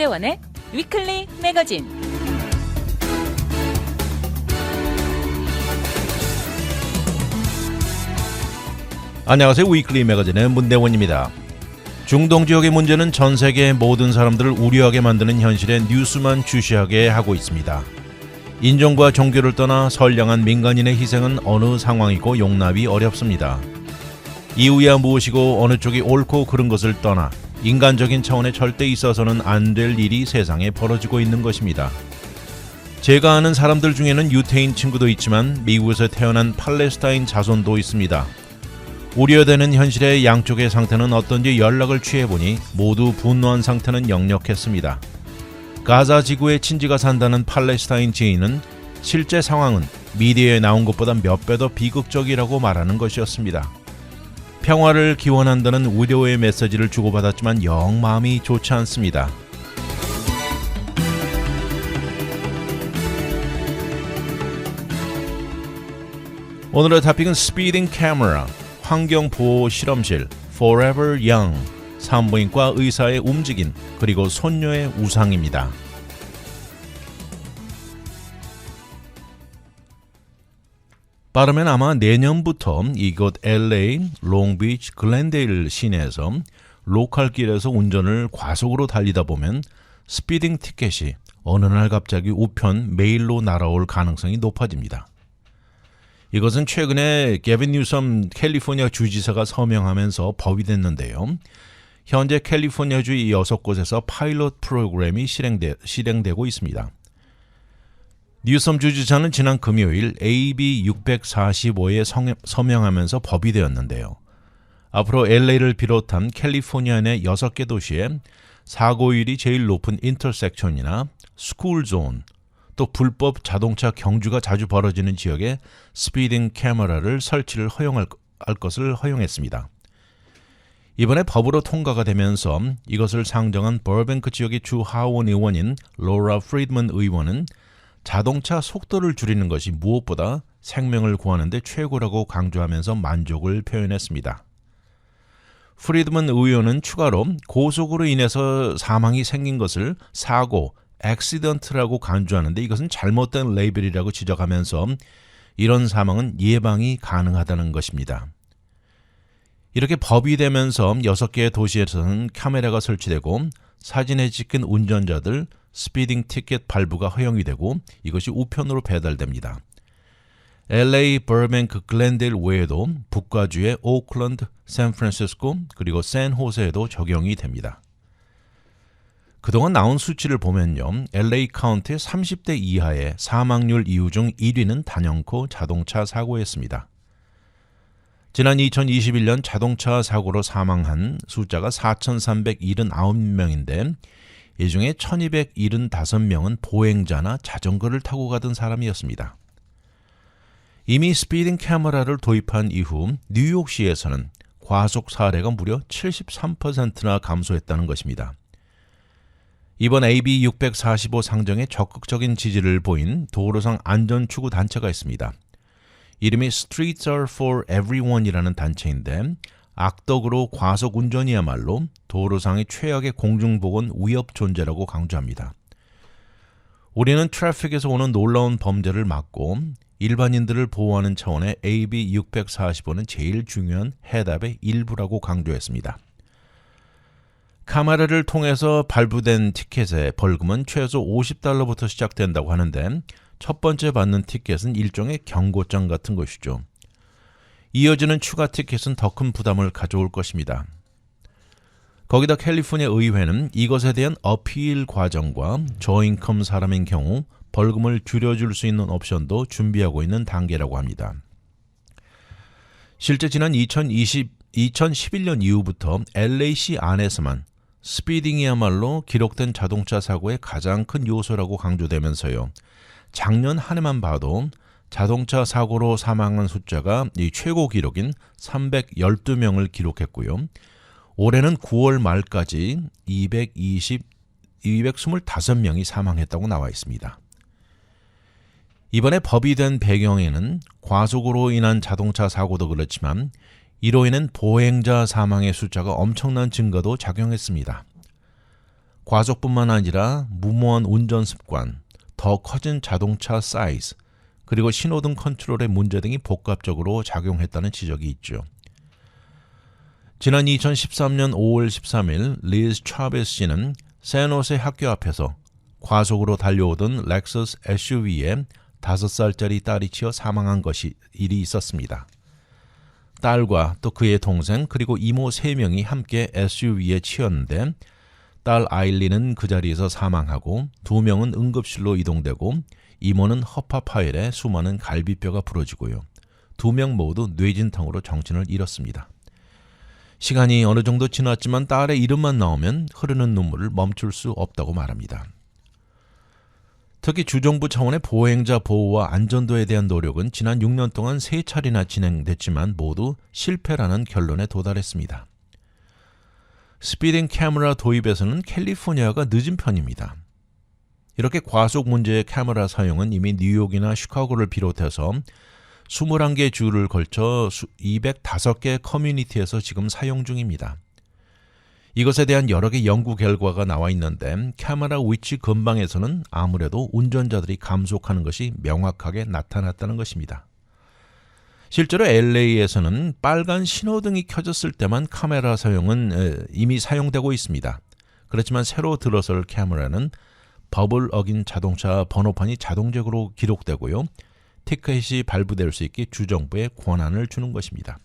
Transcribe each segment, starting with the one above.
문대원의 위클리 매거진. 안녕하세요. 위클리 매거진의 문대원입니다. 중동 지역의 문제는 전 세계 모든 사람들을 우려하게 만드는 현실에 뉴스만 주시하게 하고 있습니다. 인종과 종교를 떠나 선량한 민간인의 희생은 어느 상황이고 용납이 어렵습니다. 이유야 무엇이고 어느 쪽이 옳고 그른 것을 떠나 인간적인 차원에 절대 있어서는 안 될 일이 세상에 벌어지고 있는 것입니다. 제가 아는 사람들 중에는 유태인 친구도 있지만 미국에서 태어난 팔레스타인 자손도 있습니다. 우려되는 현실의 양쪽의 상태는 어떤지 연락을 취해보니 모두 분노한 상태는 역력했습니다. 가자 지구에 친지가 산다는 팔레스타인 지인은 실제 상황은 미디어에 나온 것보다 몇 배 더 비극적이라고 말하는 것이었습니다. 평화를 기원한다는 우려의 메시지를 주고받았지만 영 마음이 좋지 않습니다. 오늘의 토픽은 스피딩 카메라, 환경보호 실험실, Forever Young, 산부인과 의사의 움직임, 그리고 손녀의 우상입니다. 빠르면 아마 내년부터 이곳 LA, 롱비치, 글렌데일 시내에서 로컬길에서 운전을 과속으로 달리다 보면 스피딩 티켓이 어느 날 갑자기 우편 메일로 날아올 가능성이 높아집니다. 이것은 최근에 게빈 뉴섬 캘리포니아 주지사가 서명하면서 법이 됐는데요. 현재 캘리포니아주 6곳에서 파일럿 프로그램이 실행되고 있습니다. 뉴섬 주지사는 지난 금요일 AB 645에 서명하면서 법이 되었는데요. 앞으로 LA를 비롯한 캘리포니아 내 6개 도시에 사고율이 제일 높은 인터섹션이나 스쿨존, 또 불법 자동차 경주가 자주 벌어지는 지역에 스피딩 카메라를 설치를 허용할 것을 허용했습니다. 이번에 법으로 통과가 되면서 이것을 상정한 버뱅크 지역의 주 하원 의원인 로라 프리드먼 의원은 자동차 속도를 줄이는 것이 무엇보다 생명을 구하는 데 최고라고 강조하면서 만족을 표현했습니다. 프리드먼 의원은 추가로 고속으로 인해서 사망이 생긴 것을 사고, 액시던트라고 간주하는데 이것은 잘못된 레이블이라고 지적하면서 이런 사망은 예방이 가능하다는 것입니다. 이렇게 법이 되면서 6개의 도시에서는 카메라가 설치되고 사진에 찍힌 운전자들 스피딩 티켓 발부가 허용이 되고 이것이 우편으로 배달됩니다. LA, 버뱅크, 글렌데일 외에도 북가주의 오클랜드, 샌프란시스코 그리고 샌호세에도 적용이 됩니다. 그동안 나온 수치를 보면요. LA 카운티의 30대 이하의 사망률 이유 중 1위는 단연코 자동차 사고였습니다. 지난 2021년 자동차 사고로 사망한 숫자가 4,379명인데 이 중에 1,275명은 보행자나 자전거를 타고 가던 사람이었습니다. 이미 스피딩 카메라를 도입한 이후 뉴욕시에서는 과속 사례가 무려 73%나 감소했다는 것입니다. 이번 AB 645 상정에 적극적인 지지를 보인 도로상 안전추구 단체가 있습니다. 이름이 Streets are for Everyone이라는 단체인데 악덕으로 과속 운전이야말로 도로상의 최악의 공중보건 위협 존재라고 강조합니다. 우리는 트래픽에서 오는 놀라운 범죄를 막고 일반인들을 보호하는 차원의 AB 645는 제일 중요한 해답의 일부라고 강조했습니다. 카메라를 통해서 발부된 티켓의 벌금은 최소 $50부터 시작된다고 하는데 첫 번째 받는 티켓은 일종의 경고장 같은 것이죠. 이어지는 추가 티켓은 더 큰 부담을 가져올 것입니다. 거기다 캘리포니아 의회는 이것에 대한 어필 과정과 저인컴 사람인 경우 벌금을 줄여줄 수 있는 옵션도 준비하고 있는 단계라고 합니다. 실제 지난 2011년 이후부터 LA시 안에서만 스피딩이야말로 기록된 자동차 사고의 가장 큰 요소라고 강조되면서요. 작년 한 해만 봐도 자동차 사고로 사망한 숫자가 이 최고 기록인 312명을 기록했고요. 올해는 9월 말까지 225명이 사망했다고 나와 있습니다. 이번에 법이 된 배경에는 과속으로 인한 자동차 사고도 그렇지만 이로 인한 보행자 사망의 숫자가 엄청난 증가도 작용했습니다. 과속뿐만 아니라 무모한 운전 습관, 더 커진 자동차 사이즈, 그리고 신호등 컨트롤의 문제 등이 복합적으로 작용했다는 지적이 있죠. 지난 2013년 5월 13일 리즈 차베스 씨는 샌호세 학교 앞에서 과속으로 달려오던 렉서스 SUV에 5살짜리 딸이 치여 사망한 일이 있었습니다. 딸과 또 그의 동생 그리고 이모 3명이 함께 SUV에 치였는데 딸 아일린은 그 자리에서 사망하고 2명은 응급실로 이동되고 이모는 허파 파열에 수많은 갈비뼈가 부러지고요. 2명 모두 뇌진탕으로 정신을 잃었습니다. 시간이 어느 정도 지났지만 딸의 이름만 나오면 흐르는 눈물을 멈출 수 없다고 말합니다. 특히 주정부 차원의 보행자 보호와 안전도에 대한 노력은 지난 6년 동안 3차례나 진행됐지만 모두 실패라는 결론에 도달했습니다. 스피딩 카메라 도입에서는 캘리포니아가 늦은 편입니다. 이렇게 과속 문제의 카메라 사용은 이미 뉴욕이나 시카고를 비롯해서 21개 주를 걸쳐 205개 커뮤니티에서 지금 사용 중입니다. 이것에 대한 여러 개 연구 결과가 나와 있는데 카메라 위치 근방에서는 아무래도 운전자들이 감속하는 것이 명확하게 나타났다는 것입니다. 실제로 LA에서는 빨간 신호등이 켜졌을 때만 카메라 사용은 이미 사용되고 있습니다. 그렇지만 새로 들어설 카메라는 법을 어긴 자동차 번호판이 자동적으로 기록되고요. 티켓이 발부될 수 있게 주정부에 권한을 주는 것입니다.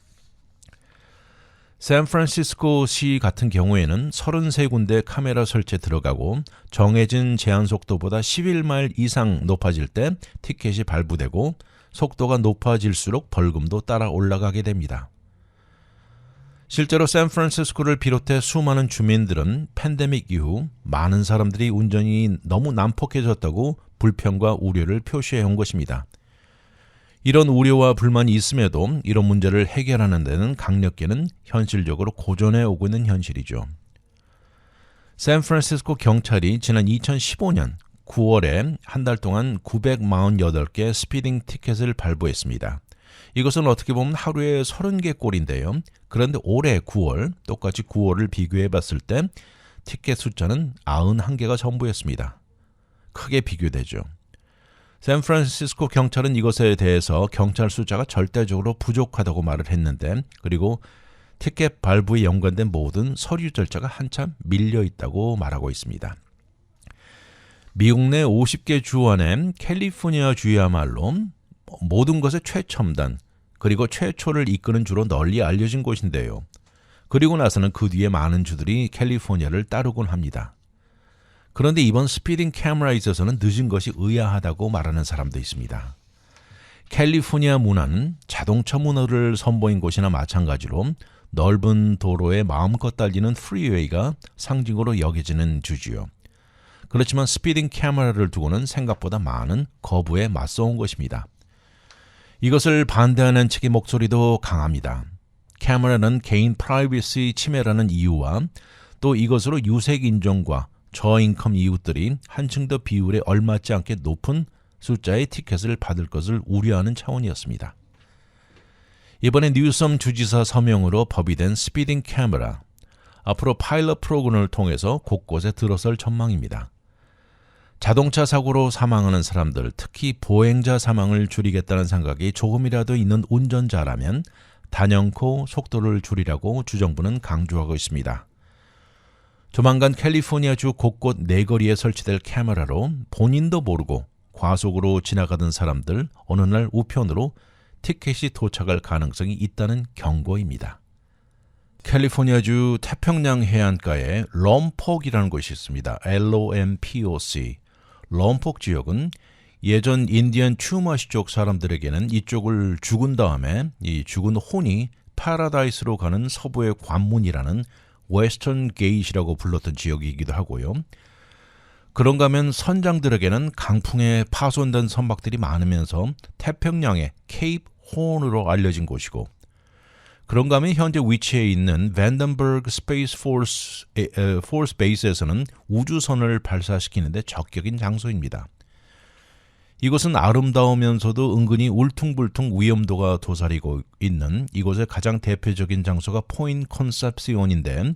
샌프란시스코시 같은 경우에는 33군데 카메라 설치에 들어가고 정해진 제한 속도보다 11마일 이상 높아질 때 티켓이 발부되고 속도가 높아질수록 벌금도 따라 올라가게 됩니다. 실제로 샌프란시스코를 비롯해 수많은 주민들은 팬데믹 이후 많은 사람들이 운전이 너무 난폭해졌다고 불평과 우려를 표시해 온 것입니다. 이런 우려와 불만이 있음에도 이런 문제를 해결하는 데는 강력계는 현실적으로 고전해 오고 있는 현실이죠. 샌프란시스코 경찰이 지난 2015년 9월에 한 달 동안 948개 스피딩 티켓을 발부했습니다. 이것은 어떻게 보면 하루에 30개 꼴인데요. 그런데 올해 9월, 똑같이 9월을 비교해 봤을 때 티켓 숫자는 91개가 전부였습니다. 크게 비교되죠. 샌프란시스코 경찰은 이것에 대해서 경찰 숫자가 절대적으로 부족하다고 말을 했는데 그리고 티켓 발부에 연관된 모든 서류 절차가 한참 밀려 있다고 말하고 있습니다. 미국 내 50개 주 안에 캘리포니아 주야말로 모든 것의 최첨단 그리고 최초를 이끄는 주로 널리 알려진 곳인데요. 그리고 나서는 그 뒤에 많은 주들이 캘리포니아를 따르곤 합니다. 그런데 이번 스피딩 카메라에 있어서는 늦은 것이 의아하다고 말하는 사람도 있습니다. 캘리포니아 문화는 자동차 문화를 선보인 곳이나 마찬가지로 넓은 도로에 마음껏 달리는 프리웨이가 상징으로 여겨지는 주지요. 그렇지만 스피딩 카메라를 두고는 생각보다 많은 거부에 맞서온 것입니다. 이것을 반대하는 측의 목소리도 강합니다. 카메라는 개인 프라이버시 침해라는 이유와 또 이것으로 유색 인종과 저인컴 이웃들이 한층 더 비율에 얼맞지 않게 높은 숫자의 티켓을 받을 것을 우려하는 차원이었습니다. 이번에 뉴섬 주지사 서명으로 법이 된 스피딩 카메라, 앞으로 파일럿 프로그램을 통해서 곳곳에 들어설 전망입니다. 자동차 사고로 사망하는 사람들, 특히 보행자 사망을 줄이겠다는 생각이 조금이라도 있는 운전자라면 단연코 속도를 줄이라고 주정부는 강조하고 있습니다. 조만간 캘리포니아주 곳곳 내거리에 설치될 카메라로 본인도 모르고 과속으로 지나가던 사람들 어느 날 우편으로 티켓이 도착할 가능성이 있다는 경고입니다. 캘리포니아주 태평양 해안가에 럼폭이라는 곳이 있습니다. LOMPOC. 럼폭 지역은 예전 인디언 추마시족 사람들에게는 이쪽을 죽은 다음에 이 죽은 혼이 파라다이스로 가는 서부의 관문이라는 웨스턴 게이트라고 불렀던 지역이기도 하고요. 그런가 하면 선장들에게는 강풍에 파손된 선박들이 많으면서 태평양의 케이프 혼으로 알려진 곳이고 그런가 하면 현재 위치해 있는 밴덴버그 스페이스 포스 베이스에서는 우주선을 발사시키는데 적격인 장소입니다. 이곳은 아름다우면서도 은근히 울퉁불퉁 위험도가 도사리고 있는 이곳의 가장 대표적인 장소가 포인트 컨셉시온인데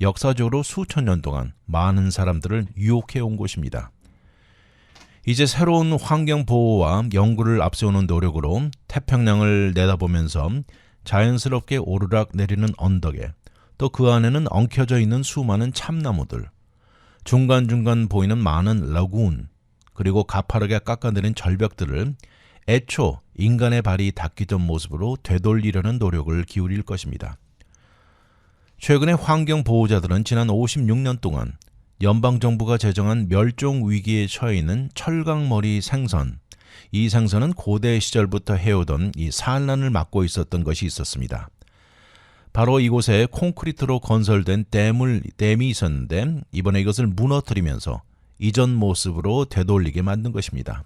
역사적으로 수천 년 동안 많은 사람들을 유혹해 온 곳입니다. 이제 새로운 환경 보호와 연구를 앞세우는 노력으로 태평양을 내다보면서 자연스럽게 오르락 내리는 언덕에 또 그 안에는 엉켜져 있는 수많은 참나무들, 중간중간 보이는 많은 라군, 그리고 가파르게 깎아내린 절벽들을 애초 인간의 발이 닿기 전 모습으로 되돌리려는 노력을 기울일 것입니다. 최근에 환경보호자들은 지난 56년 동안 연방정부가 제정한 멸종위기에 처해 있는 철강머리 생선, 이 생선은 고대 시절부터 해오던 이 산란을 막고 있었던 것이 있었습니다. 바로 이곳에 콘크리트로 건설된 댐이 있었는데 이번에 이것을 무너뜨리면서 이전 모습으로 되돌리게 만든 것입니다.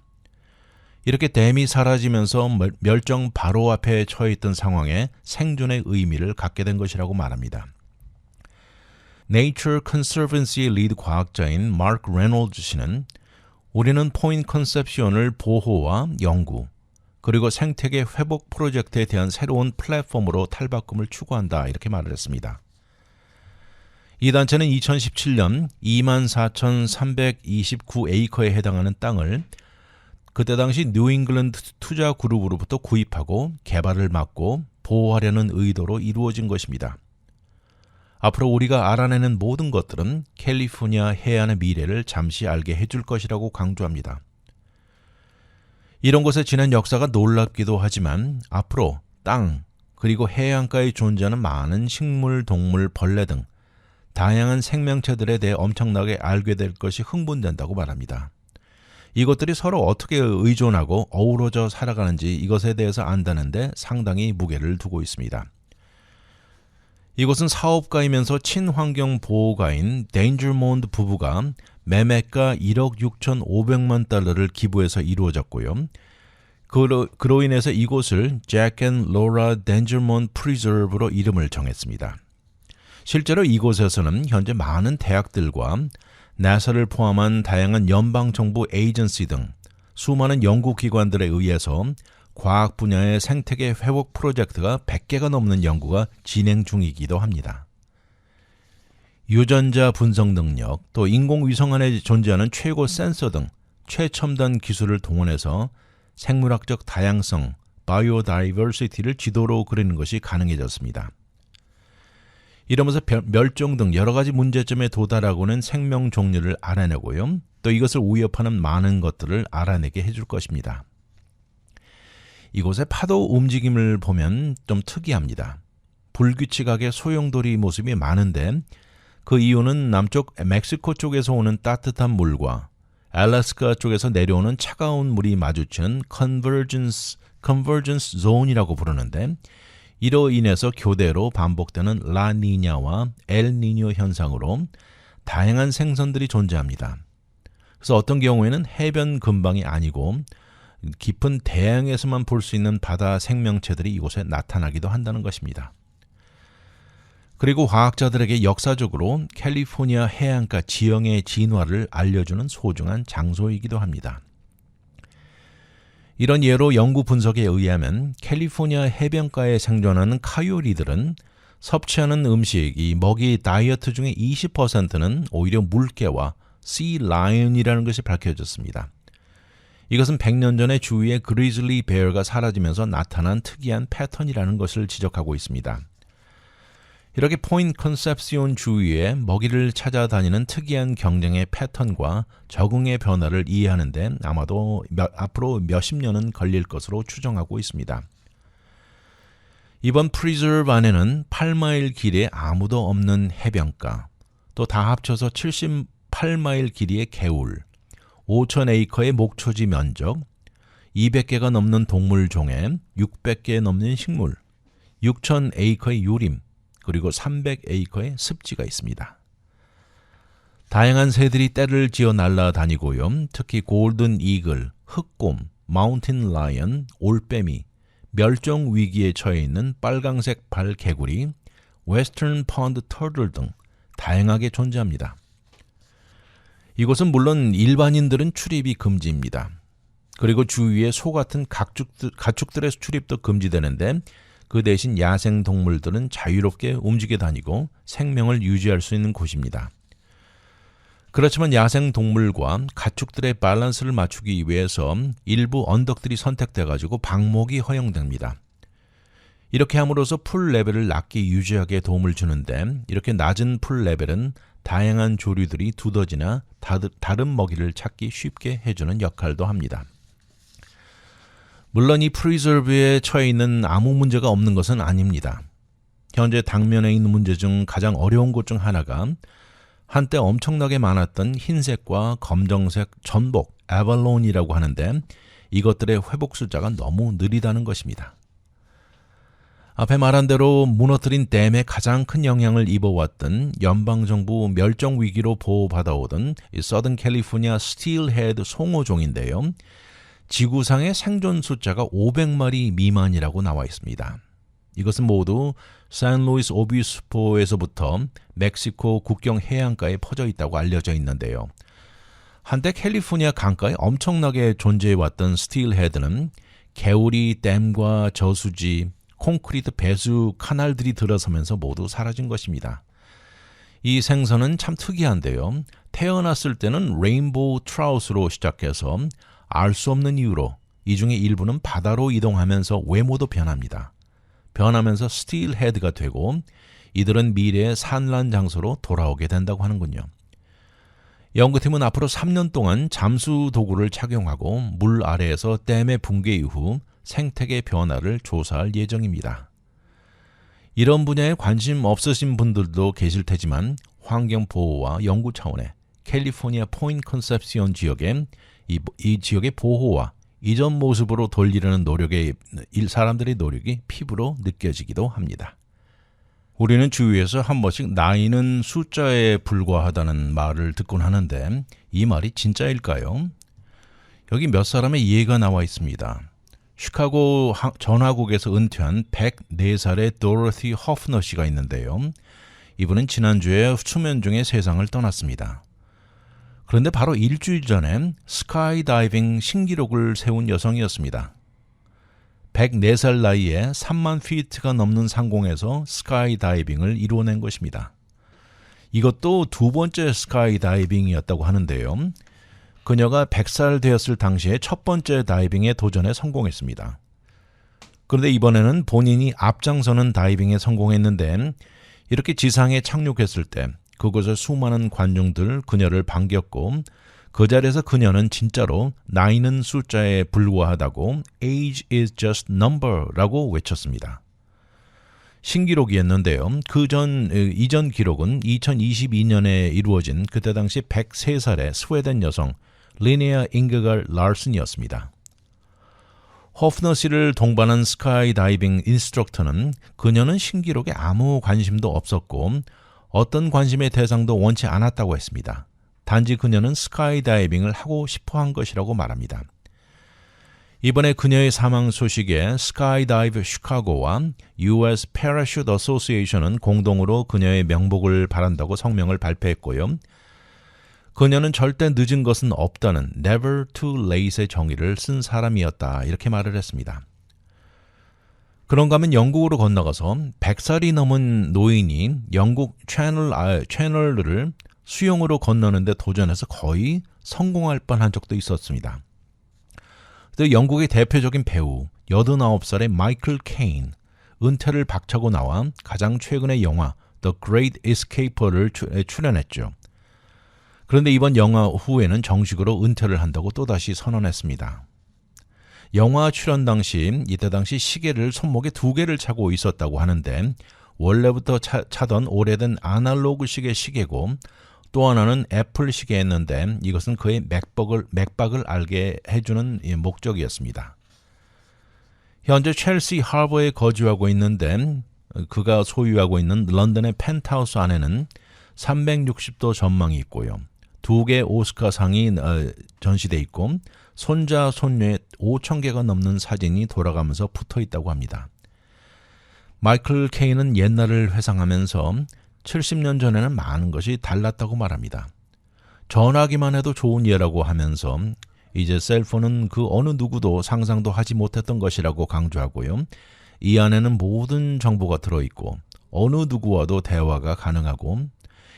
이렇게 댐이 사라지면서 멸종 바로 앞에 처해 있던 상황에 생존의 의미를 갖게 된 것이라고 말합니다. Nature Conservancy의 리드 과학자인 마크 레놀드 씨는 우리는 포인트 컨셉션을 보호와 연구, 그리고 생태계 회복 프로젝트에 대한 새로운 플랫폼으로 탈바꿈을 추구한다 이렇게 말을 했습니다. 이 단체는 2017년 24,329에이커에 해당하는 땅을 그때 당시 뉴잉글랜드 투자 그룹으로부터 구입하고 개발을 막고 보호하려는 의도로 이루어진 것입니다. 앞으로 우리가 알아내는 모든 것들은 캘리포니아 해안의 미래를 잠시 알게 해줄 것이라고 강조합니다. 이런 곳에 지난 역사가 놀랍기도 하지만 앞으로 땅 그리고 해안가에 존재하는 많은 식물, 동물, 벌레 등 다양한 생명체들에 대해 엄청나게 알게 될 것이 흥분된다고 말합니다. 이것들이 서로 어떻게 의존하고 어우러져 살아가는지 이것에 대해서 안다는데 상당히 무게를 두고 있습니다. 이곳은 사업가이면서 친환경 보호가인 데인저몬드 부부가 매매가 1억 6,500만 달러를 기부해서 이루어졌고요. 그로 인해서 이곳을 잭 앤 로라 데인저몬드 프리저브로 이름을 정했습니다. 실제로 이곳에서는 현재 많은 대학들과 나사를 포함한 다양한 연방정부 에이전시 등 수많은 연구기관들에 의해서 과학 분야의 생태계 회복 프로젝트가 100개가 넘는 연구가 진행 중이기도 합니다. 유전자 분석 능력, 또 인공위성 안에 존재하는 최고 센서 등 최첨단 기술을 동원해서 생물학적 다양성, 바이오다이버시티를 지도로 그리는 것이 가능해졌습니다. 이러면서 멸종 등 여러 가지 문제점에 도달하고는 생명 종류를 알아내고요. 또 이것을 위협하는 많은 것들을 알아내게 해줄 것입니다. 이곳의 파도 움직임을 보면 좀 특이합니다. 불규칙하게 소용돌이 모습이 많은데 그 이유는 남쪽 멕시코 쪽에서 오는 따뜻한 물과 알래스카 쪽에서 내려오는 차가운 물이 마주치는 컨버전스 존이라고 부르는데 이로 인해서 교대로 반복되는 라니냐와 엘니뇨 현상으로 다양한 생선들이 존재합니다. 그래서 어떤 경우에는 해변 근방이 아니고 깊은 대양에서만 볼 수 있는 바다 생명체들이 이곳에 나타나기도 한다는 것입니다. 그리고 과학자들에게 역사적으로 캘리포니아 해안가 지형의 진화를 알려주는 소중한 장소이기도 합니다. 이런 예로 연구 분석에 의하면 캘리포니아 해변가에 생존하는 카요리들은 섭취하는 음식, 이 먹이 다이어트 중에 20%는 오히려 물개와 씨 라이언이라는 것이 밝혀졌습니다. 이것은 100년 전에 주위에 그리즐리 베어가 사라지면서 나타난 특이한 패턴이라는 것을 지적하고 있습니다. 이렇게 포인트 컨셉시온 주위에 먹이를 찾아다니는 특이한 경쟁의 패턴과 적응의 변화를 이해하는데 아마도 앞으로 몇십 년은 걸릴 것으로 추정하고 있습니다. 이번 프리저브 안에는 8마일 길이의 아무도 없는 해변가, 또 다 합쳐서 78마일 길이의 개울, 5,000에이커의 목초지 면적, 200개가 넘는 동물 종에 600개 넘는 식물, 6,000에이커의 유림, 그리고 300에이커의 습지가 있습니다. 다양한 새들이 떼를 지어 날아다니고요. 특히 골든 이글, 흑곰, 마운틴 라이언, 올빼미, 멸종 위기에 처해 있는 빨강색 발 개구리, 웨스턴 펀드 터틀 등 다양하게 존재합니다. 이곳은 물론 일반인들은 출입이 금지입니다. 그리고 주위에 소 같은 가축들의 출입도 금지되는데 그 대신 야생 동물들은 자유롭게 움직여 다니고 생명을 유지할 수 있는 곳입니다. 그렇지만 야생 동물과 가축들의 밸런스를 맞추기 위해서 일부 언덕들이 선택돼 가지고 방목이 허용됩니다. 이렇게 함으로써 풀 레벨을 낮게 유지하게 도움을 주는데 이렇게 낮은 풀 레벨은 다양한 조류들이 두더지나 다른 먹이를 찾기 쉽게 해주는 역할도 합니다. 물론 이 프리저브에 처해 있는 아무 문제가 없는 것은 아닙니다. 현재 당면에 있는 문제 중 가장 어려운 것 중 하나가 한때 엄청나게 많았던 흰색과 검정색 전복, 에발론이라고 하는데 이것들의 회복 숫자가 너무 느리다는 것입니다. 앞에 말한 대로 무너뜨린 댐에 가장 큰 영향을 입어왔던 연방정부 멸종위기로 보호받아오던 서든 캘리포니아 스틸헤드 송어종인데요. 지구상의 생존 숫자가 500마리 미만이라고 나와 있습니다. 이것은 모두 샌루이스 오비스포에서부터 멕시코 국경 해안가에 퍼져 있다고 알려져 있는데요. 한때 캘리포니아 강가에 엄청나게 존재해왔던 스틸헤드는 개울이 댐과 저수지, 콘크리트 배수 카날들이 들어서면서 모두 사라진 것입니다. 이 생선은 참 특이한데요. 태어났을 때는 레인보우 트라우스로 시작해서 알 수 없는 이유로 이 중에 일부는 바다로 이동하면서 외모도 변합니다. 변하면서 스틸헤드가 되고 이들은 미래의 산란 장소로 돌아오게 된다고 하는군요. 연구팀은 앞으로 3년 동안 잠수 도구를 착용하고 물 아래에서 댐의 붕괴 이후 생태계 변화를 조사할 예정입니다. 이런 분야에 관심 없으신 분들도 계실 테지만 환경보호와 연구 차원의 캘리포니아 포인트 컨셉시온 지역의 이 지역의 보호와 이전 모습으로 돌리려는 사람들의 노력이 피부로 느껴지기도 합니다. 우리는 주위에서 한 번씩 나이는 숫자에 불과하다는 말을 듣곤 하는데 이 말이 진짜일까요? 여기 몇 사람의 예가 나와 있습니다. 시카고 전화국에서 은퇴한 104살의 도로티 허프너 씨가 있는데요. 이분은 지난주에 수면 중에 세상을 떠났습니다. 그런데 바로 일주일 전에 스카이다이빙 신기록을 세운 여성이었습니다. 104살 나이에 3만 피트가 넘는 상공에서 스카이다이빙을 이루어낸 것입니다. 이것도 두 번째 스카이다이빙이었다고 하는데요. 그녀가 100살 되었을 당시에 첫 번째 다이빙에 도전에 성공했습니다. 그런데 이번에는 본인이 앞장서는 다이빙에 성공했는데 이렇게 지상에 착륙했을 때 그곳의 수많은 관중들 그녀를 반겼고 그 자리에서 그녀는 진짜로 나이는 숫자에 불과하다고 Age is just number라고 외쳤습니다. 신기록이었는데요. 이전 기록은 2022년에 이루어진 그때 당시 103살의 스웨덴 여성 리네아 잉게갈 라슨이었습니다. 호프너 씨를 동반한 스카이다이빙 인스트럭터는 그녀는 신기록에 아무 관심도 없었고 어떤 관심의 대상도 원치 않았다고 했습니다. 단지 그녀는 스카이다이빙을 하고 싶어한 것이라고 말합니다. 이번에 그녀의 사망 소식에 스카이다이브 시카고와 US Parachute Association은 공동으로 그녀의 명복을 바란다고 성명을 발표했고요. 그녀는 절대 늦은 것은 없다는 Never Too Late의 정의를 쓴 사람이었다 이렇게 말을 했습니다. 그런가 하면 영국으로 건너가서 100살이 넘은 노인이 영국 채널을 수영으로 건너는데 도전해서 거의 성공할 뻔한 적도 있었습니다. 또 영국의 대표적인 배우 89살의 마이클 케인 은퇴를 박차고 나와 가장 최근의 영화 The Great Escaper를 출연했죠. 그런데 이번 영화 후에는 정식으로 은퇴를 한다고 또다시 선언했습니다. 영화 출연 당시 이때 당시 시계를 손목에 2개를 차고 있었다고 하는데 원래부터 차던 오래된 아날로그 시계고 또 하나는 애플 시계였는데 이것은 그의 맥박을 알게 해주는 목적이었습니다. 현재 첼시 하버에 거주하고 있는데 그가 소유하고 있는 런던의 펜트하우스 안에는 360도 전망이 있고요. 2개 오스카상이 전시돼 있고 손자, 손녀의 5,000개가 넘는 사진이 돌아가면서 붙어 있다고 합니다. 마이클 케인은 옛날을 회상하면서 70년 전에는 많은 것이 달랐다고 말합니다. 전화기만 해도 좋은 예라고 하면서 이제 셀폰은 그 어느 누구도 상상도 하지 못했던 것이라고 강조하고요. 이 안에는 모든 정보가 들어있고 어느 누구와도 대화가 가능하고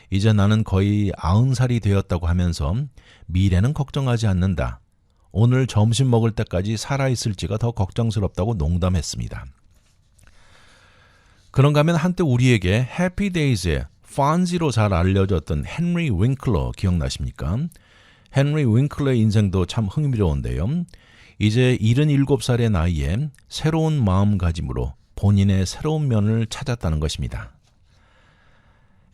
이제 나는 거의 90살이 되었다고 하면서 미래는 걱정하지 않는다. 오늘 점심 먹을 때까지 살아있을지가 더 걱정스럽다고 농담했습니다. 그런가 하면 한때 우리에게 해피데이즈의 펀지로 잘 알려졌던 헨리 윙클러 기억나십니까? 헨리 윙클러의 인생도 참 흥미로운데요. 이제 77살의 나이에 새로운 마음가짐으로 본인의 새로운 면을 찾았다는 것입니다.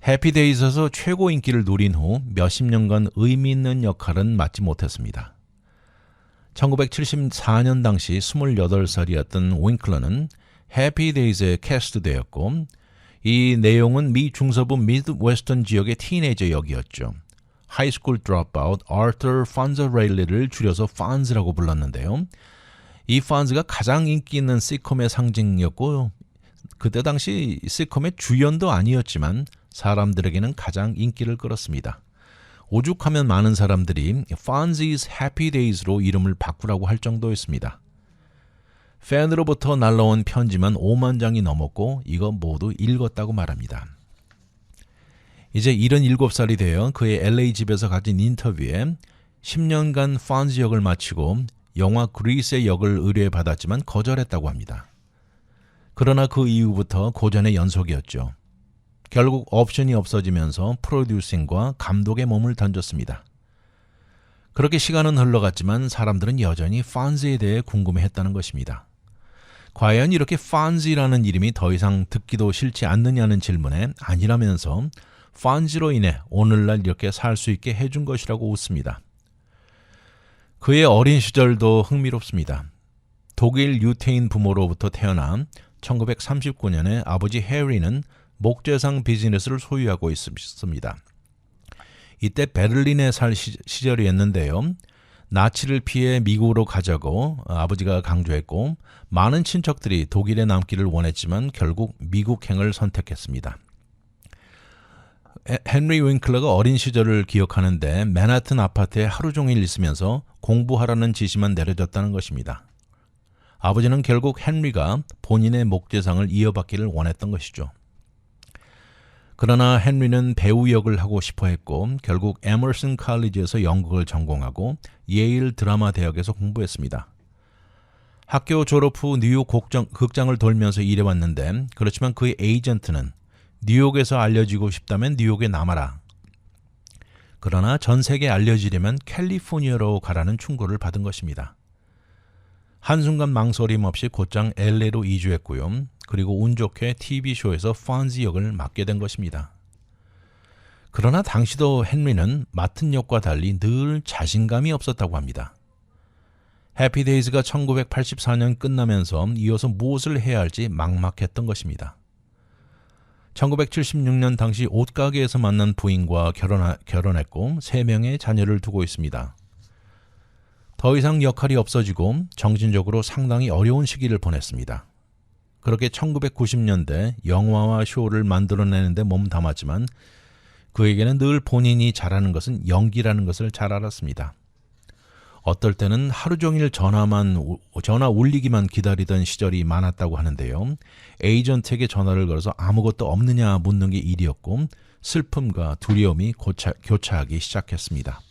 해피데이즈에서 최고 인기를 누린 후 몇십 년간 의미 있는 역할은 맡지 못했습니다. 1974년 당시 28살이었던 윙클러는 해피데이즈에 캐스트되었고 이 내용은 미 중서부 미드웨스턴 지역의 티네이저 역이었죠. 하이스쿨 드롭아웃 아처 판저레일리를 줄여서 판즈라고 불렀는데요. 이 판즈가 가장 인기 있는 시컴의 상징이었고 그때 당시 시컴의 주연도 아니었지만 사람들에게는 가장 인기를 끌었습니다. 오죽하면 많은 사람들이 Fonzie's Happy Days로 이름을 바꾸라고 할 정도였습니다. 팬으로부터 날라온 편지만 5만 장이 넘었고 이거 모두 읽었다고 말합니다. 이제 77살이 되어 그의 LA 집에서 가진 인터뷰에 10년간 펀지 역을 마치고 영화 그리스의 역을 의뢰받았지만 거절했다고 합니다. 그러나 그 이후부터 고전의 연속이었죠. 결국 옵션이 없어지면서 프로듀싱과 감독의 몸을 던졌습니다. 그렇게 시간은 흘러갔지만 사람들은 여전히 펀지에 대해 궁금해했다는 것입니다. 과연 이렇게 펀지라는 이름이 더 이상 듣기도 싫지 않느냐는 질문에 아니라면서 펀지로 인해 오늘날 이렇게 살 수 있게 해준 것이라고 웃습니다. 그의 어린 시절도 흥미롭습니다. 독일 유태인 부모로부터 태어나 1939년에 아버지 해리는 목재상 비즈니스를 소유하고 있습니다. 이때 베를린에 살 시절이었는데요. 나치를 피해 미국으로 가자고 아버지가 강조했고 많은 친척들이 독일에 남기를 원했지만 결국 미국행을 선택했습니다. 헨리 윙클러가 어린 시절을 기억하는데 맨하튼 아파트에 하루 종일 있으면서 공부하라는 지시만 내려졌다는 것입니다. 아버지는 결국 헨리가 본인의 목재상을 이어받기를 원했던 것이죠. 그러나 헨리는 배우 역을 하고 싶어 했고 결국 에머슨 칼리지에서 연극을 전공하고 예일 드라마 대학에서 공부했습니다. 학교 졸업 후 뉴욕 극장을 돌면서 일해왔는데 그렇지만 그의 에이전트는 뉴욕에서 알려지고 싶다면 뉴욕에 남아라. 그러나 전 세계에 알려지려면 캘리포니아로 가라는 충고를 받은 것입니다. 한순간 망설임 없이 곧장 LA로 이주했고요. 그리고 운 좋게 TV쇼에서 펀지 역을 맡게 된 것입니다. 그러나 당시도 헨리는 맡은 역과 달리 늘 자신감이 없었다고 합니다. 해피데이즈가 1984년 끝나면서 이어서 무엇을 해야 할지 막막했던 것입니다. 1976년 당시 옷가게에서 만난 부인과 결혼했고 3명의 자녀를 두고 있습니다. 더 이상 역할이 없어지고 정신적으로 상당히 어려운 시기를 보냈습니다. 그렇게 1990년대 영화와 쇼를 만들어내는데 몸담았지만 그에게는 늘 본인이 잘하는 것은 연기라는 것을 잘 알았습니다. 어떨 때는 하루 종일 전화 울리기만 기다리던 시절이 많았다고 하는데요. 에이전트에게 전화를 걸어서 아무것도 없느냐 묻는 게 일이었고 슬픔과 두려움이 교차하기 시작했습니다.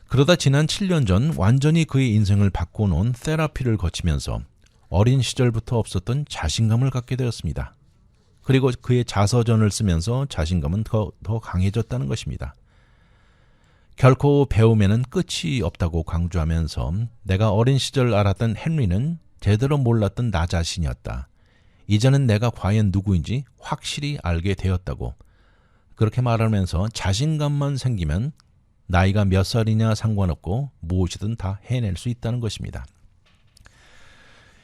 그러다 지난 7년 전 완전히 그의 인생을 바꿔놓은 테라피를 거치면서 어린 시절부터 없었던 자신감을 갖게 되었습니다. 그리고 그의 자서전을 쓰면서 자신감은 더 강해졌다는 것입니다. 결코 배움에는 끝이 없다고 강조하면서 내가 어린 시절 알았던 헨리는 제대로 몰랐던 나 자신이었다. 이제는 내가 과연 누구인지 확실히 알게 되었다고. 그렇게 말하면서 자신감만 생기면 나이가 몇 살이냐 상관없고 무엇이든 다 해낼 수 있다는 것입니다.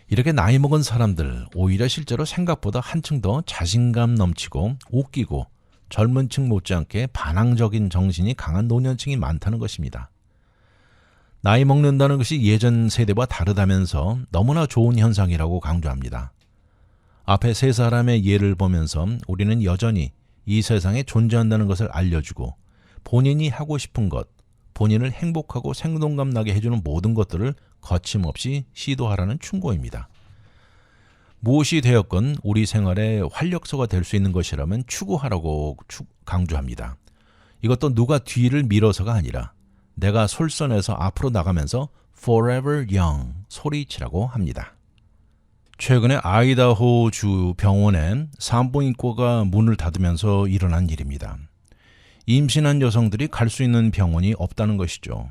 이렇게 나이 먹은 사람들 오히려 실제로 생각보다 한층 더 자신감 넘치고 웃기고 젊은 층 못지않게 반항적인 정신이 강한 노년층이 많다는 것입니다. 나이 먹는다는 것이 예전 세대와 다르다면서 너무나 좋은 현상이라고 강조합니다. 앞에 세 사람의 예를 보면서 우리는 여전히 이 세상에 존재한다는 것을 알려주고 본인이 하고 싶은 것, 본인을 행복하고 생동감 나게 해주는 모든 것들을 거침없이 시도하라는 충고입니다. 무엇이 되었건 우리 생활의 활력소가 될 수 있는 것이라면 추구하라고 강조합니다. 이것도 누가 뒤를 밀어서가 아니라 내가 솔선해서 앞으로 나가면서 Forever Young 소리치라고 합니다. 최근에 아이다호주 병원에 산부인과가 문을 닫으면서 일어난 일입니다. 임신한 여성들이 갈 수 있는 병원이 없다는 것이죠.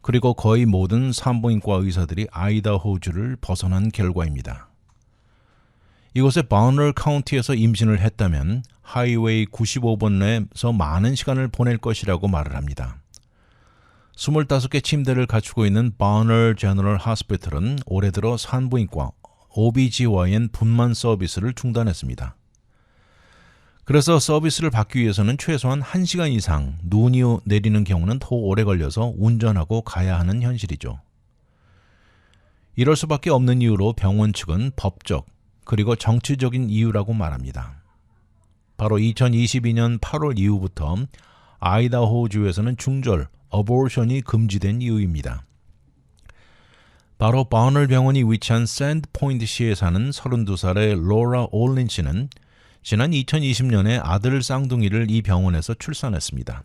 그리고 거의 모든 산부인과 의사들이 아이다호주를 벗어난 결과입니다. 이곳의 바우너 카운티에서 임신을 했다면 하이웨이 95번에서 많은 시간을 보낼 것이라고 말을 합니다. 25개 침대를 갖추고 있는 바우너 제너럴 하스피털은 올해 들어 산부인과 OBGYN 분만 서비스를 중단했습니다. 그래서 서비스를 받기 위해서는 최소한 1시간 이상 눈이 내리는 경우는 더 오래 걸려서 운전하고 가야 하는 현실이죠. 이럴 수밖에 없는 이유로 병원 측은 법적 그리고 정치적인 이유라고 말합니다. 바로 2022년 8월 이후부터 아이다호주에서는 중절, 어보션이 금지된 이유입니다. 바로 바우너 병원이 위치한 샌드포인트시에 사는 32살의 로라 올린 씨는 지난 2020년에 아들 쌍둥이를 이 병원에서 출산했습니다.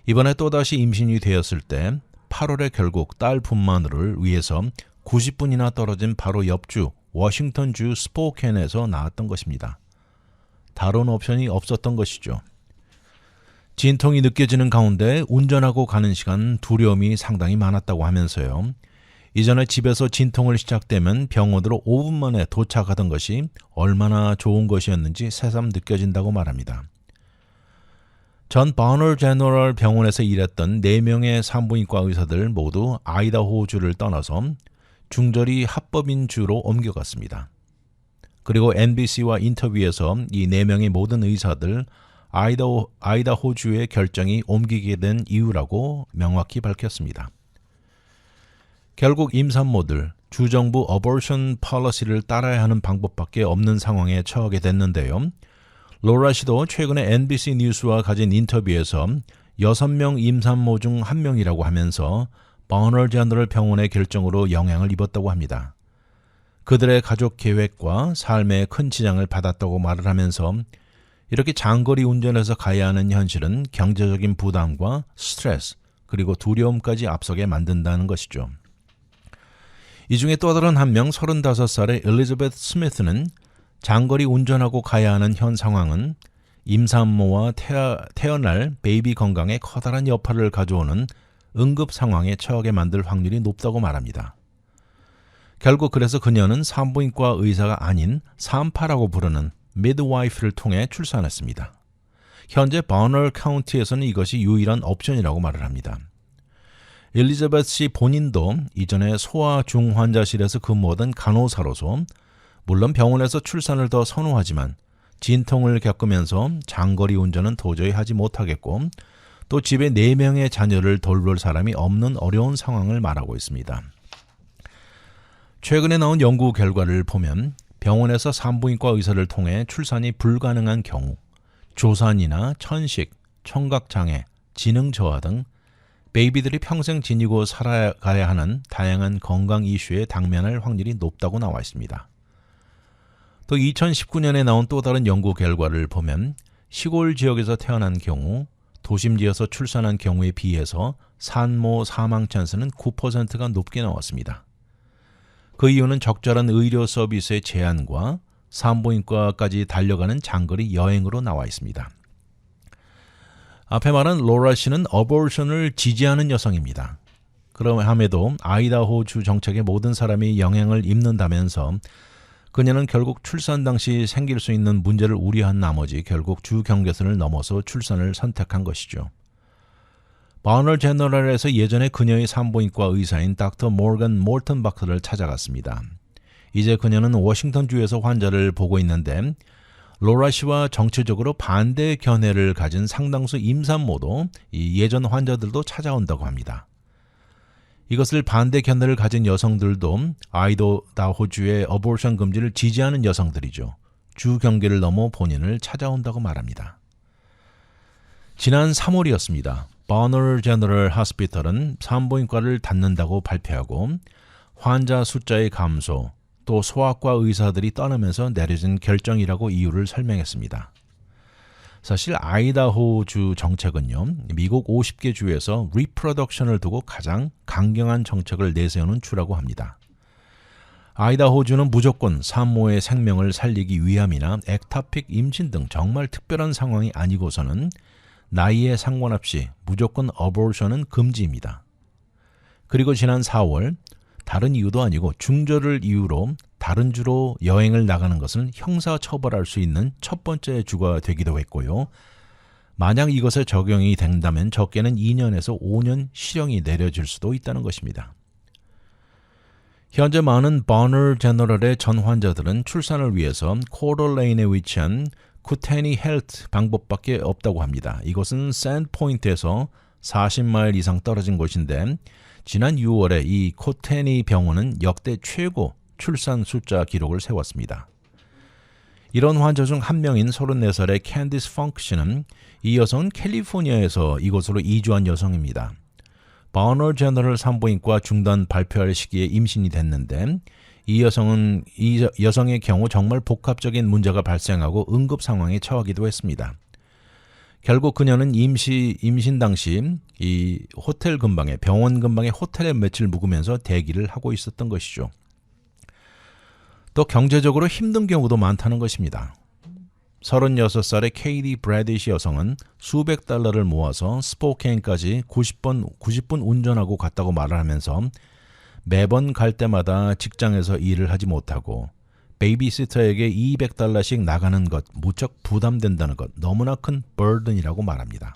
이번에 또다시 임신이 되었을 때 8월에 결국 딸 분만을 위해서 90분이나 떨어진 바로 옆주 워싱턴주 스포켄에서 나왔던 것입니다. 다른 옵션이 없었던 것이죠. 진통이 느껴지는 가운데 운전하고 가는 시간 두려움이 상당히 많았다고 하면서요. 이전에 집에서 진통을 시작되면 병원으로 5분 만에 도착하던 것이 얼마나 좋은 것이었는지 새삼 느껴진다고 말합니다. 전 바우너 제너럴 병원에서 일했던 4명의 산부인과 의사들 모두 아이다호주를 떠나서 중절이 합법인 주로 옮겨갔습니다. 그리고 NBC와 인터뷰에서 이 4명의 모든 의사들 아이다호주의 결정이 옮기게 된 이유라고 명확히 밝혔습니다. 결국 임산모들 주정부 어버션 폴리시를 따라야 하는 방법밖에 없는 상황에 처하게 됐는데요. 로라 씨도 최근에 NBC 뉴스와 가진 인터뷰에서 6명 임산모 중 1명이라고 하면서 바우너 제너럴 병원의 결정으로 영향을 입었다고 합니다. 그들의 가족 계획과 삶에 큰 지장을 받았다고 말을 하면서 이렇게 장거리 운전해서 가야 하는 현실은 경제적인 부담과 스트레스 그리고 두려움까지 앞서게 만든다는 것이죠. 이 중에 또 다른 한 명 35살의 엘리자베트 스미스는 장거리 운전하고 가야 하는 현 상황은 임산모와 태어날 베이비 건강에 커다란 여파를 가져오는 응급 상황에 처하게 만들 확률이 높다고 말합니다. 결국 그래서 그녀는 산부인과 의사가 아닌 산파라고 부르는 미드와이프를 통해 출산했습니다. 현재 바우너 카운티에서는 이것이 유일한 옵션이라고 말을 합니다. 엘리자베트 씨 본인도 이전에 소아 중환자실에서 근무하던 간호사로서 물론 병원에서 출산을 더 선호하지만 진통을 겪으면서 장거리 운전은 도저히 하지 못하겠고 또 집에 4명의 자녀를 돌볼 사람이 없는 어려운 상황을 말하고 있습니다. 최근에 나온 연구 결과를 보면 병원에서 산부인과 의사를 통해 출산이 불가능한 경우 조산이나 천식, 청각장애, 지능저하 등 베이비들이 평생 지니고 살아가야 하는 다양한 건강 이슈에 당면할 확률이 높다고 나와 있습니다. 또 2019년에 나온 또 다른 연구 결과를 보면 시골 지역에서 태어난 경우 도심지에서 출산한 경우에 비해서 산모 사망 찬스는 9%가 높게 나왔습니다. 그 이유는 적절한 의료 서비스의 제한과 산부인과까지 달려가는 장거리 여행으로 나와 있습니다. 앞에 말한 로라 씨는 어버션을 지지하는 여성입니다. 그럼에도 아이다호주 정책의 모든 사람이 영향을 입는다면서 그녀는 결국 출산 당시 생길 수 있는 문제를 우려한 나머지 결국 주 경계선을 넘어서 출산을 선택한 것이죠. 바우너 제너럴에서 예전에 그녀의 산부인과 의사인 닥터 모건 몰턴 바크를 찾아갔습니다. 이제 그녀는 워싱턴주에서 환자를 보고 있는데 로라 씨와 정치적으로 반대 견해를 가진 상당수 임산모도 이 예전 환자들도 찾아온다고 합니다. 이것을 반대 견해를 가진 여성들도 아이다호주의 어보션 금지를 지지하는 여성들이죠. 주 경계를 넘어 본인을 찾아온다고 말합니다. 지난 3월이었습니다. 바우너 제너럴 하스피털은 산부인과를 닫는다고 발표하고 환자 숫자의 감소, 또 소아과 의사들이 떠나면서 내려진 결정이라고 이유를 설명했습니다. 사실 아이다호주 정책은요, 미국 50개 주에서 리프로덕션을 두고 가장 강경한 정책을 내세우는 주라고 합니다. 아이다호주는 무조건 산모의 생명을 살리기 위함이나 액타픽 임신 등 정말 특별한 상황이 아니고서는 나이에 상관없이 무조건 어보션은 금지입니다. 그리고 지난 4월 다른 이유도 아니고 중절을 이유로 다른 주로 여행을 나가는 것은 형사처벌할 수 있는 첫 번째 주가 되기도 했고요. 만약 이것에 적용이 된다면 적게는 2년에서 5년 실형이 내려질 수도 있다는 것입니다. 현재 많은 버너 제너럴의 전 환자들은 출산을 위해서 코럴레인에 위치한 쿠테니 헬트 방법밖에 없다고 합니다. 이곳은 샌드포인트에서 40마일 이상 떨어진 곳인데 지난 6월에 이 코테니 병원은 역대 최고 출산 숫자 기록을 세웠습니다. 이런 환자 중 한 명인 34살의 캔디스 펑크 씨는 이 여성은 캘리포니아에서 이곳으로 이주한 여성입니다. 버너 제너럴 산부인과 중단 발표할 시기에 임신이 됐는데 이 여성의 경우 정말 복합적인 문제가 발생하고 응급 상황에 처하기도 했습니다. 결국 그녀는 임신 당시 이 호텔 근방에 병원 근방에 호텔에 며칠 묵으면서 대기를 하고 있었던 것이죠. 또 경제적으로 힘든 경우도 많다는 것입니다. 36살의 케이디 브래디시 여성은 수백 달러를 모아서 스포케인까지 90분 운전하고 갔다고 말을 하면서 매번 갈 때마다 직장에서 일을 하지 못하고 베이비시터에게 $200씩 나가는 것 무척 부담된다는 것 너무나 큰 버든이라고 말합니다.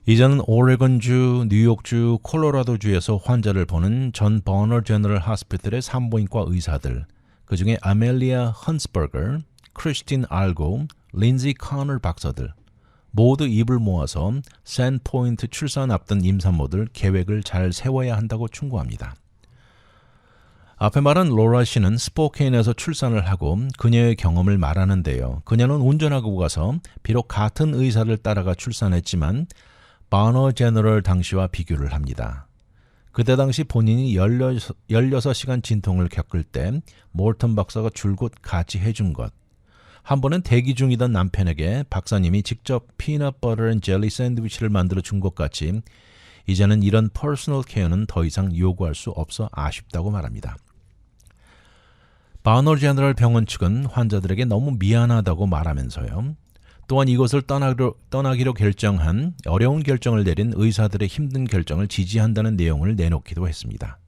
이제는 오레곤주, 뉴욕주, 콜로라도주에서 환자를 보는 전 버너 제너럴 하스피털의 산부인과 의사들, 그중에 아멜리아 헌스버거, 크리스틴 알고, 린지 카너 박사들 모두 입을 모아서 샌드포인트 출산 앞둔 임산모들 계획을 잘 세워야 한다고 충고합니다. 앞에 말한 로라 씨는 스포케인에서 출산을 하고 그녀의 경험을 말하는데요. 그녀는 운전하고 가서 비록 같은 의사를 따라가 출산했지만 버너 제너럴 당시와 비교를 합니다. 그때 당시 본인이 16시간 진통을 겪을 때 몰턴 박사가 줄곧 같이 해준 것. 한 번은 대기 중이던 남편에게 박사님이 직접 피넛 버터 앤 젤리 샌드위치를 만들어 준 것 같이 이제는 이런 퍼스널 케어는 더 이상 요구할 수 없어 아쉽다고 말합니다. 버너 제너럴 병원 측은 환자들에게 너무 미안하다고 말하면서요. 또한 이것을 떠나기로 결정한 어려운 결정을 내린 의사들의 힘든 결정을 지지한다는 내용을 내놓기도 했습니다.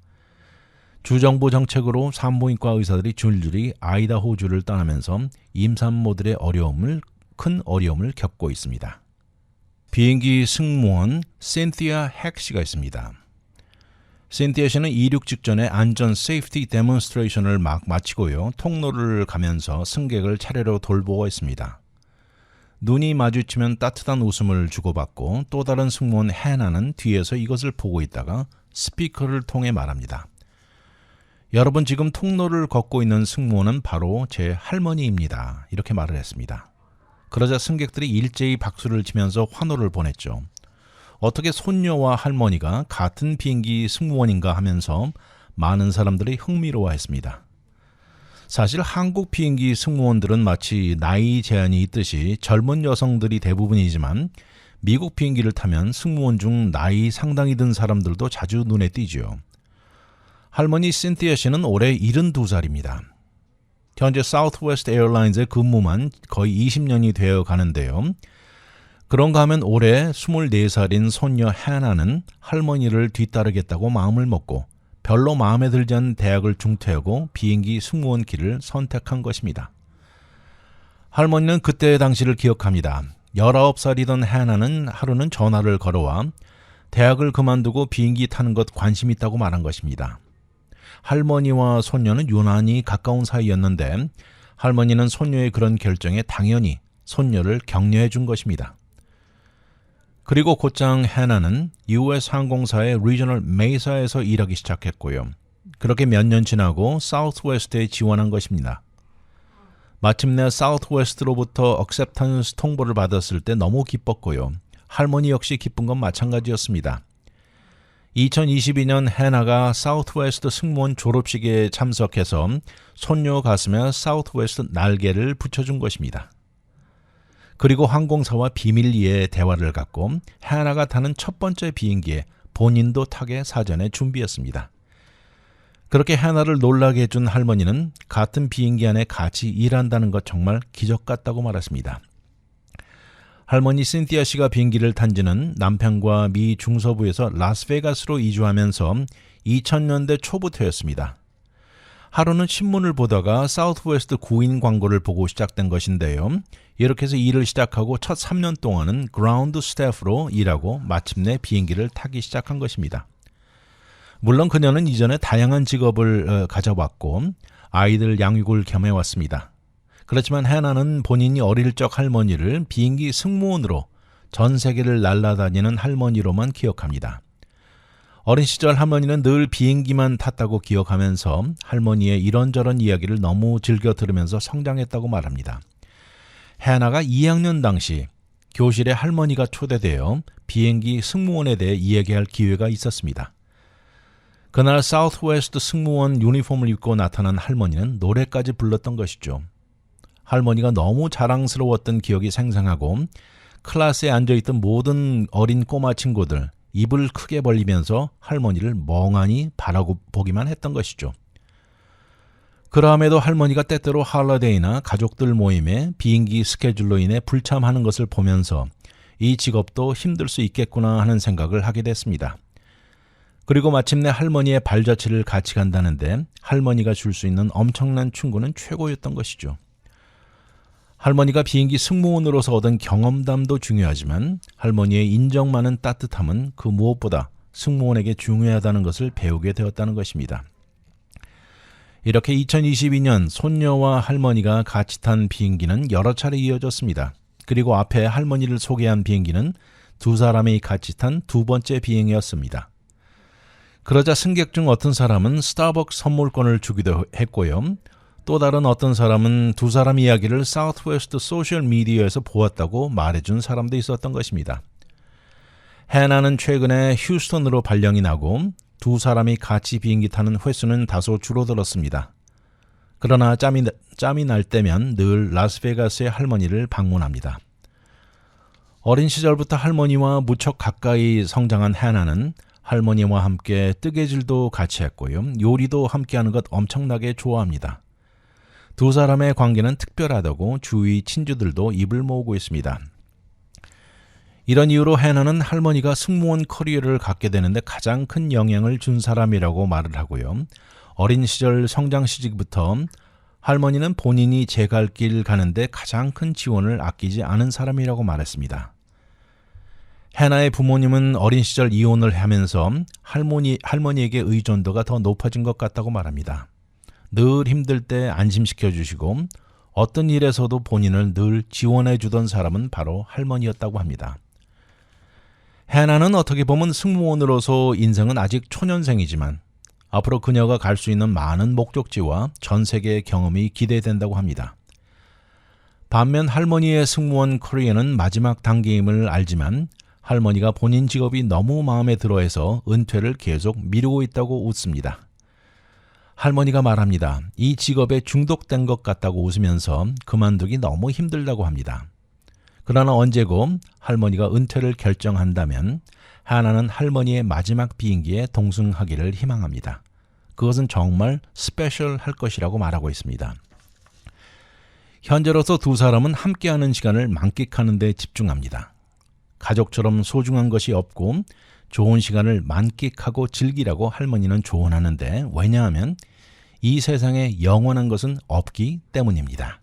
주정부 정책으로 산부인과 의사들이 줄줄이 아이다호주를 떠나면서 임산모들의 큰 어려움을 겪고 있습니다. 비행기 승무원 신티아 핵 씨가 있습니다. 신티아 씨는 이륙 직전에 안전 세이프티 데몬스트레이션을 막 마치고요. 통로를 가면서 승객을 차례로 돌보고 있습니다. 눈이 마주치면 따뜻한 웃음을 주고받고 또 다른 승무원 해나는 뒤에서 이것을 보고 있다가 스피커를 통해 말합니다. 여러분 지금 통로를 걷고 있는 승무원은 바로 제 할머니입니다. 이렇게 말을 했습니다. 그러자 승객들이 일제히 박수를 치면서 환호를 보냈죠. 어떻게 손녀와 할머니가 같은 비행기 승무원인가 하면서 많은 사람들이 흥미로워했습니다. 사실 한국 비행기 승무원들은 마치 나이 제한이 있듯이 젊은 여성들이 대부분이지만 미국 비행기를 타면 승무원 중 나이 상당히 든 사람들도 자주 눈에 띄죠. 할머니 신티아 씨는 올해 72살입니다. 현재 사우스웨스트 에어라인즈에 근무만 거의 20년이 되어 가는데요. 그런가 하면 올해 24살인 손녀 해나는 할머니를 뒤따르겠다고 마음을 먹고 별로 마음에 들지 않은 대학을 중퇴하고 비행기 승무원 길을 선택한 것입니다. 할머니는 그때 당시를 기억합니다. 19살이던 해나는 하루는 전화를 걸어와 대학을 그만두고 비행기 타는 것 관심 있다고 말한 것입니다. 할머니와 손녀는 유난히 가까운 사이였는데 할머니는 손녀의 그런 결정에 당연히 손녀를 격려해 준 것입니다. 그리고 곧장 해나는 US 항공사의 리저널 메이사에서 일하기 시작했고요. 그렇게 몇 년 지나고 사우스웨스트에 지원한 것입니다. 마침내 사우스웨스트로부터 억셉턴스 통보를 받았을 때 너무 기뻤고요. 할머니 역시 기쁜 건 마찬가지였습니다. 2022년 해나가 사우스웨스트 승무원 졸업식에 참석해서 손녀 가슴에 사우스웨스트 날개를 붙여준 것입니다. 그리고 항공사와 비밀리에 대화를 갖고 해나가 타는 첫 번째 비행기에 본인도 타게 사전에 준비했습니다. 그렇게 해나를 놀라게 해준 할머니는 같은 비행기 안에 같이 일한다는 것 정말 기적 같다고 말했습니다. 할머니 신티아 씨가 비행기를 탄 지는 남편과 미 중서부에서 라스베가스로 이주하면서 2000년대 초부터였습니다. 하루는 신문을 보다가 사우스웨스트 구인 광고를 보고 시작된 것인데요. 이렇게 해서 일을 시작하고 첫 3년 동안은 그라운드 스태프로 일하고 마침내 비행기를 타기 시작한 것입니다. 물론 그녀는 이전에 다양한 직업을 가져왔고 아이들 양육을 겸해왔습니다. 그렇지만 해나는 본인이 어릴 적 할머니를 비행기 승무원으로 전 세계를 날아다니는 할머니로만 기억합니다. 어린 시절 할머니는 늘 비행기만 탔다고 기억하면서 할머니의 이런저런 이야기를 너무 즐겨 들으면서 성장했다고 말합니다. 해나가 2학년 당시 교실에 할머니가 초대되어 비행기 승무원에 대해 이야기할 기회가 있었습니다. 그날 사우스웨스트 승무원 유니폼을 입고 나타난 할머니는 노래까지 불렀던 것이죠. 할머니가 너무 자랑스러웠던 기억이 생생하고 클래스에 앉아있던 모든 어린 꼬마 친구들 입을 크게 벌리면서 할머니를 멍하니 바라보기만 했던 것이죠. 그럼에도 할머니가 때때로 할러데이나 가족들 모임에 비행기 스케줄로 인해 불참하는 것을 보면서 이 직업도 힘들 수 있겠구나 하는 생각을 하게 됐습니다. 그리고 마침내 할머니의 발자취를 같이 간다는데 할머니가 줄 수 있는 엄청난 충고는 최고였던 것이죠. 할머니가 비행기 승무원으로서 얻은 경험담도 중요하지만 할머니의 인정 많은 따뜻함은 그 무엇보다 승무원에게 중요하다는 것을 배우게 되었다는 것입니다. 이렇게 2022년 손녀와 할머니가 같이 탄 비행기는 여러 차례 이어졌습니다. 그리고 앞에 할머니를 소개한 비행기는 두 사람이 같이 탄 두 번째 비행이었습니다. 그러자 승객 중 어떤 사람은 스타벅스 선물권을 주기도 했고요. 또 다른 어떤 사람은 두 사람 이야기를 사우스웨스트 소셜미디어에서 보았다고 말해준 사람도 있었던 것입니다. 해나는 최근에 휴스턴으로 발령이 나고 두 사람이 같이 비행기 타는 횟수는 다소 줄어들었습니다. 그러나 짬이 날 때면 늘 라스베가스의 할머니를 방문합니다. 어린 시절부터 할머니와 무척 가까이 성장한 해나는 할머니와 함께 뜨개질도 같이 했고요. 요리도 함께하는 것 엄청나게 좋아합니다. 두 사람의 관계는 특별하다고 주위 친구들도 입을 모으고 있습니다. 이런 이유로 해나는 할머니가 승무원 커리어를 갖게 되는데 가장 큰 영향을 준 사람이라고 말을 하고요. 어린 시절 성장 시기부터 할머니는 본인이 제 갈 길 가는데 가장 큰 지원을 아끼지 않은 사람이라고 말했습니다. 해나의 부모님은 어린 시절 이혼을 하면서 할머니에게 의존도가 더 높아진 것 같다고 말합니다. 늘 힘들 때 안심시켜 주시고 어떤 일에서도 본인을 늘 지원해 주던 사람은 바로 할머니였다고 합니다. 해나는 어떻게 보면 승무원으로서 인생은 아직 초년생이지만 앞으로 그녀가 갈 수 있는 많은 목적지와 전 세계의 경험이 기대된다고 합니다. 반면 할머니의 승무원 커리어는 마지막 단계임을 알지만 할머니가 본인 직업이 너무 마음에 들어해서 은퇴를 계속 미루고 있다고 웃습니다. 할머니가 말합니다. 이 직업에 중독된 것 같다고 웃으면서 그만두기 너무 힘들다고 합니다. 그러나 언제고 할머니가 은퇴를 결정한다면 해나는 할머니의 마지막 비행기에 동승하기를 희망합니다. 그것은 정말 스페셜할 것이라고 말하고 있습니다. 현재로서 두 사람은 함께하는 시간을 만끽하는 데 집중합니다. 가족처럼 소중한 것이 없고 좋은 시간을 만끽하고 즐기라고 할머니는 조언하는데 왜냐하면 이 세상에 영원한 것은 없기 때문입니다.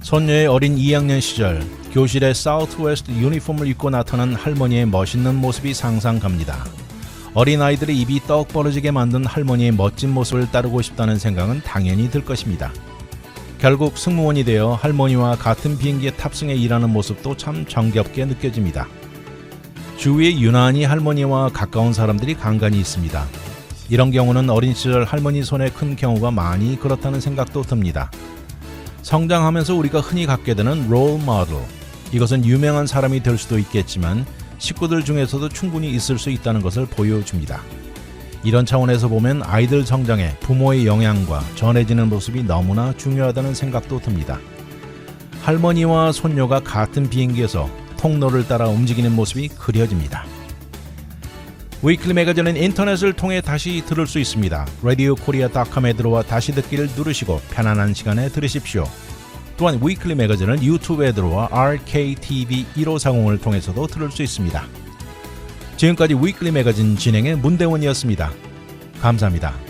손녀의 어린 2학년 시절 교실에 사우스웨스트 유니폼을 입고 나타난 할머니의 멋있는 모습이 상상갑니다. 어린아이들의 입이 떡 벌어지게 만든 할머니의 멋진 모습을 따르고 싶다는 생각은 당연히 들 것입니다. 결국 승무원이 되어 할머니와 같은 비행기에 탑승해 일하는 모습도 참 정겹게 느껴집니다. 주위에 유난히 할머니와 가까운 사람들이 간간히 있습니다. 이런 경우는 어린 시절 할머니 손에 큰 경우가 많이 그렇다는 생각도 듭니다. 성장하면서 우리가 흔히 갖게 되는 롤 모델, 이것은 유명한 사람이 될 수도 있겠지만 식구들 중에서도 충분히 있을 수 있다는 것을 보여줍니다. 이런 차원에서 보면 아이들 성장에 부모의 영향과 전해지는 모습이 너무나 중요하다는 생각도 듭니다. 할머니와 손녀가 같은 비행기에서 통로를 따라 움직이는 모습이 그려집니다. 위클리 매거진은 인터넷을 통해 다시 들을 수 있습니다. radiokorea.com에 들어와 다시 듣기를 누르시고 편안한 시간에 들으십시오. 또한 위클리 매거진은 유튜브에 들어와 RKTV 1540을 통해서도 들을 수 있습니다. 지금까지 위클리 매거진 진행의 문대원이었습니다. 감사합니다.